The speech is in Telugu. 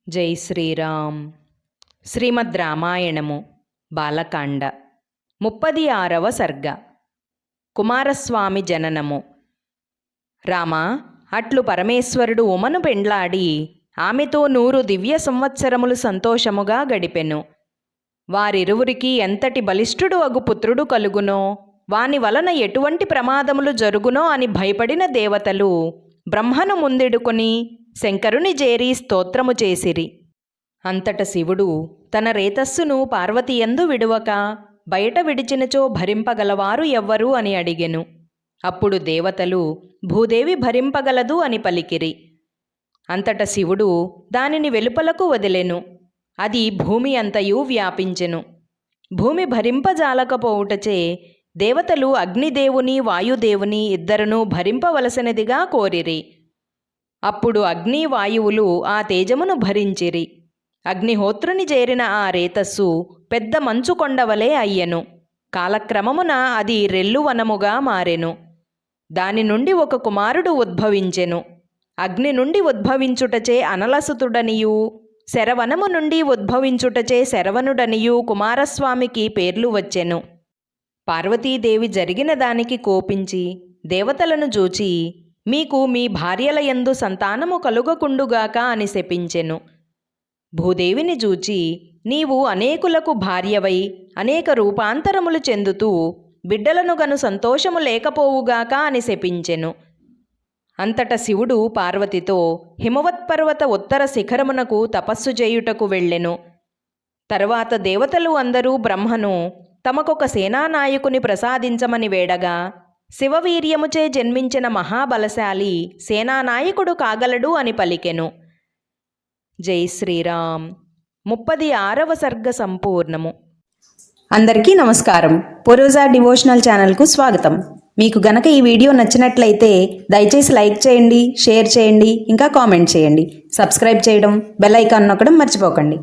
జై శ్రీరామ్. శ్రీమద్ రామాయణము బాలకాండ 36వ సర్గ. కుమారస్వామి జననము. రామా, అట్లు పరమేశ్వరుడు ఉమను పెండ్లాడి ఆమెతో 100 దివ్య సంవత్సరములు సంతోషముగా గడిపెను. వారిరువురికి ఎంతటి బలిష్ఠుడు అగు పుత్రుడు కలుగునో, వాని వలన ఎటువంటి ప్రమాదములు జరుగునో అని భయపడిన దేవతలు బ్రహ్మను ముందెడుకొని శంకరుని చేరి స్తోత్రము చేసిరి. అంతట శివుడు తన రేతస్సును పార్వతీయందు విడువక బయట విడిచినచో భరింపగలవారు ఎవ్వరు అని అడిగెను. అప్పుడు దేవతలు భూదేవి భరింపగలదు అని పలికిరి. అంతట శివుడు దానిని వెలుపలకు వదిలెను. అది భూమి అంతయు వ్యాపించెను. భూమి భరింపజాలకపోవుటచే దేవతలు అగ్నిదేవుని వాయుదేవుని ఇద్దరును భరింపవలసినదిగా కోరిరి. అప్పుడు అగ్ని వాయువులు ఆ తేజమును భరించిరి. అగ్నిహోత్రుని చేరిన ఆ రేతస్సు పెద్ద మంచు కొండవలే అయ్యెను. కాలక్రమమున అది రెల్లువనముగా మారెను. దాని నుండి ఒక కుమారుడు ఉద్భవించెను. అగ్ని నుండి ఉద్భవించుటచే అనలసుతుడనియు, శరవనము నుండి ఉద్భవించుటచే శరవణుడనియు కుమారస్వామికి పేర్లు వచ్చెను. పార్వతీదేవి జరిగిన దానికి కోపించి దేవతలను చూచి, మీకు మీ భార్యల యందు సంతానము కలుగకుండుగాక అని శపించెను. భూదేవిని చూచి, నీవు అనేకులకు భార్యవై అనేక రూపాంతరములు చెందుతూ బిడ్డలను గను సంతోషము లేకపోవుగాక అని శపించెను. అంతట శివుడు పార్వతితో హిమవత్పర్వత ఉత్తర శిఖరమునకు తపస్సు చేయుటకు వెళ్ళెను. తరువాత దేవతలు అందరూ బ్రహ్మను తమకొక సేనానాయకుని ప్రసాదించమని వేడగా, శివవీర్యముచే జన్మించిన మహాబలశాలి సేనానాయకుడు కాగలడు అని పలికెను. జై శ్రీరామ్. 36వ సర్గ సంపూర్ణము. అందరికీ నమస్కారం. పూర్వజ డివోషనల్ ఛానల్కు స్వాగతం. మీకు గనక ఈ వీడియో నచ్చినట్లయితే దయచేసి లైక్ చేయండి, షేర్ చేయండి, ఇంకా కామెంట్ చేయండి. సబ్స్క్రైబ్ చేయడం, బెల్ ఐకాన్ నొక్కడం మర్చిపోకండి.